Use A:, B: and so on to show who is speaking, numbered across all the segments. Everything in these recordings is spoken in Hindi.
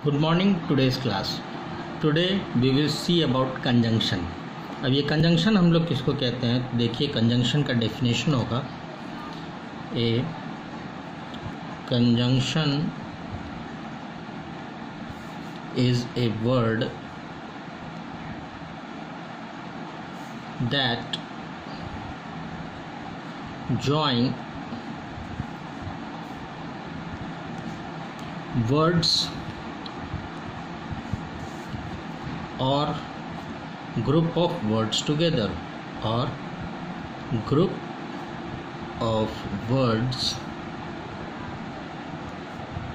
A: Good morning today's class. Today we will see about conjunction. अब ये कंजंक्शन हम लोग किसको कहते हैं, देखिए कंजंक्शन का डेफिनेशन होगा। A conjunction is a word that join words or group of words together or group of words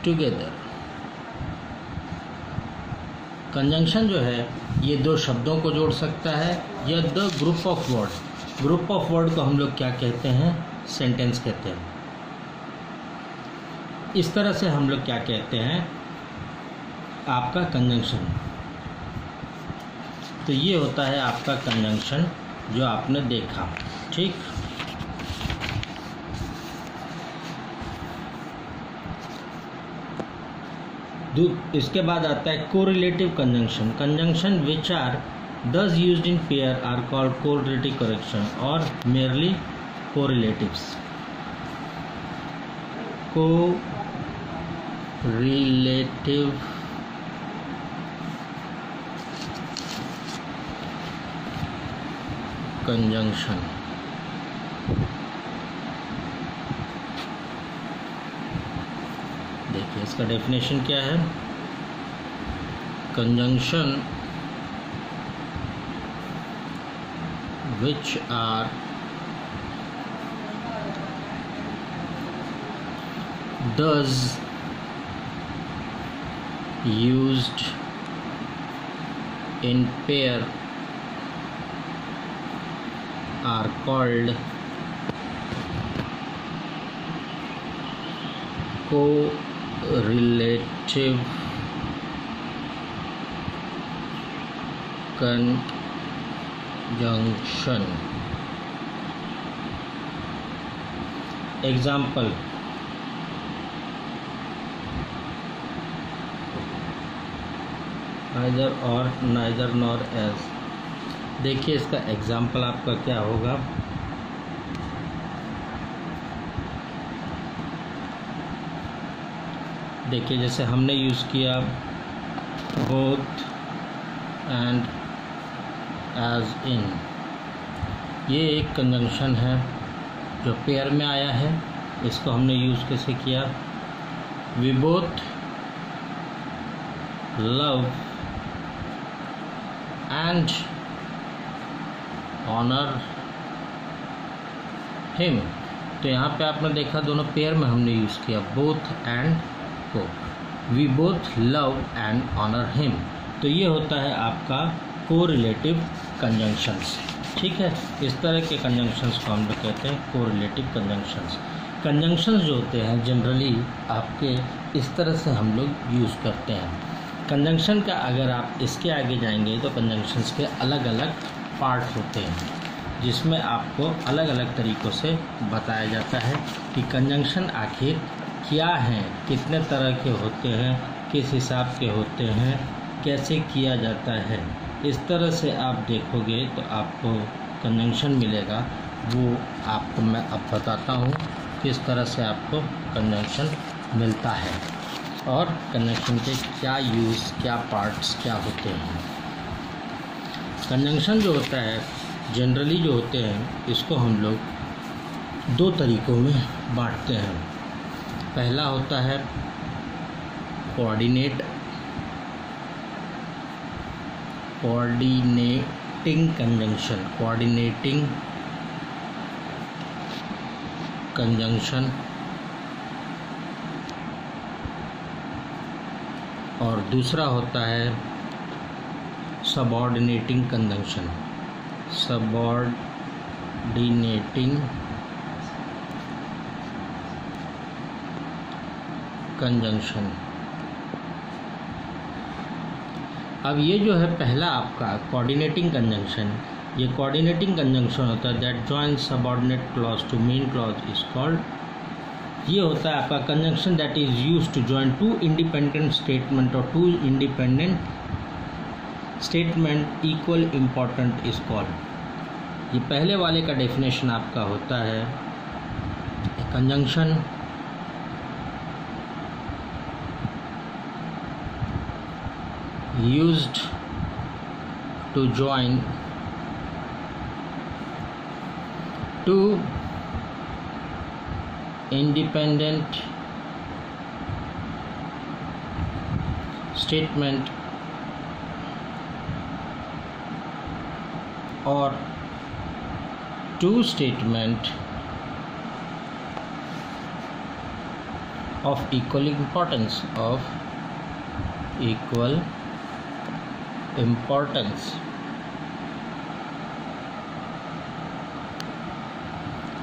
A: together। Conjunction जो है ये दो शब्दों को जोड़ सकता है या the group of word. Group of word को हम लोग क्या कहते हैं, सेंटेंस कहते हैं। इस तरह से हम लोग क्या कहते हैं, आपका कंजंक्शन। तो ये होता है आपका कंजंक्शन जो आपने देखा, ठीक। इसके बाद आता है correlative conjunction. Conjunction which are thus used in pair are called correlative conjunction or merely correlatives। correlative conjunction। देखिए इसका डेफिनेशन क्या है। Conjunction which are thus used in pair are called correlative conjunction। Example, neither और neither nor as। देखिए इसका एग्जाम्पल आपका क्या होगा। देखिए जैसे हमने यूज़ किया बोथ एंड एज इन, ये एक कंजंक्शन है जो पेयर में आया है। इसको हमने यूज़ कैसे किया, we both love and honour him. तो यहाँ पे आपने देखा दोनों पेयर में हमने यूज़ किया बोथ एंड को, we both love and honour him. तो ये होता है आपका कोरिलेटिव कंजंक्शंस, ठीक है। इस तरह के कंजंक्शंस को हम लोग कहते हैं कोरिलेटिव कंजंक्शंस। कंजंक्शंस जो होते हैं जनरली आपके इस तरह से हम लोग यूज़ करते हैं। कंजंक्शन का अगर आप इसके आगे जाएंगे तो कंजंक्शंस के अलग अलग पार्ट होते हैं जिसमें आपको अलग अलग तरीक़ों से बताया जाता है कि कंजंक्शन आखिर क्या हैं, कितने तरह के होते हैं, किस हिसाब के होते हैं, कैसे किया जाता है। इस तरह से आप देखोगे तो आपको कंजंक्शन मिलेगा। वो आपको मैं अब बताता हूँ किस तरह से आपको कंजंक्शन मिलता है और कंजंक्शन के क्या यूज़, क्या पार्ट्स क्या होते हैं। कंजंक्शन जो होता है जनरली जो होते हैं इसको हम लोग दो तरीक़ों में बांटते हैं। पहला होता है कोऑर्डिनेटिंग कंजंक्शन और दूसरा होता है सबऑर्डिनेटिंग कंजंक्शन। अब ये जो है पहला आपका कोऑर्डिनेटिंग कंजंक्शन, ये कोऑर्डिनेटिंग कंजंक्शन होता है that join subordinate clause to main clause is called ये होता है आपका conjunction that is used to join two independent statement और two independent statement equal important is called. ये पहले वाले का डेफिनेशन आपका होता है conjunction used to join two independent statement or two statement of equal importance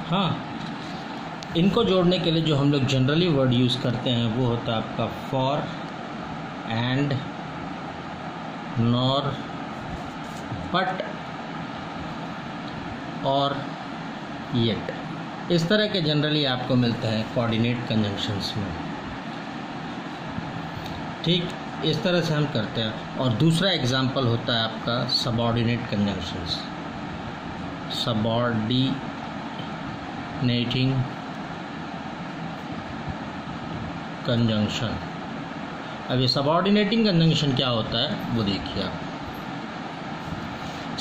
A: हाँ, इनको जोड़ने के लिए जो हम लोग जनरली वर्ड यूज़ करते हैं वो होता है आपका फॉर, एंड, नॉर, बट और येट। इस तरह के जनरली आपको मिलते हैं कोऑर्डिनेट कंजंक्शंस में। ठीक इस तरह से हम करते हैं। और दूसरा एग्जाम्पल होता है आपका सबऑर्डिनेट कंजंक्शंस, सबऑर्डिनेटिंग कंजंक्शन। अब ये सबऑर्डिनेटिंग कंजंक्शन क्या होता है वो देखिए आप।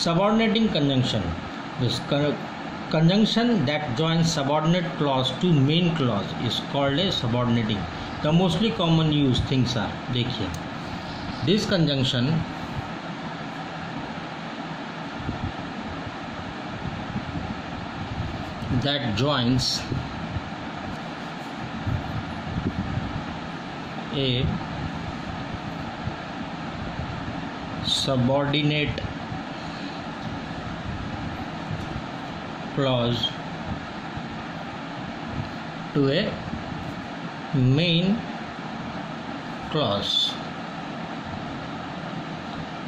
A: Subordinating conjunction conjunction that joins subordinate clause to main clause is called a subordinating. The mostly common used things are, देखिए, this conjunction that joins a subordinate clause to a main clause।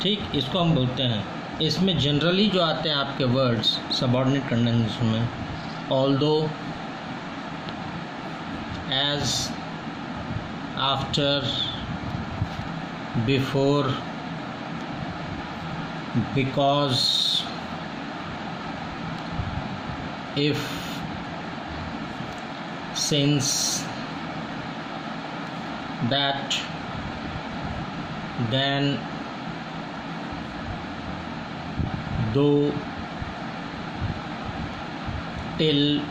A: ठीक, इसको हम बोलते हैं, इसमें जनरली जो आते हैं आपके वर्ड्स सबऑर्डिनेट कंजंक्शन में, although, as, after, before, because, if, since, that, then, though, till,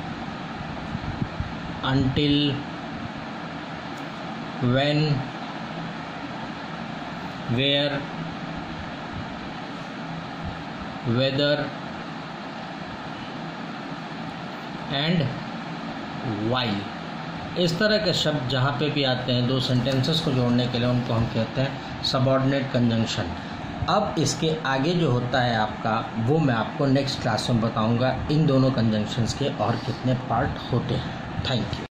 A: until, when, where, whether and while. इस तरह के शब्द जहाँ पे भी आते हैं दो सेंटेंसेस को जोड़ने के लिए, उनको हम कहते हैं सबऑर्डिनेट कंजंक्शन। अब इसके आगे जो होता है आपका वो मैं आपको नेक्स्ट क्लास में बताऊंगा इन दोनों कंजंक्शंस के और कितने पार्ट होते हैं। Thank you.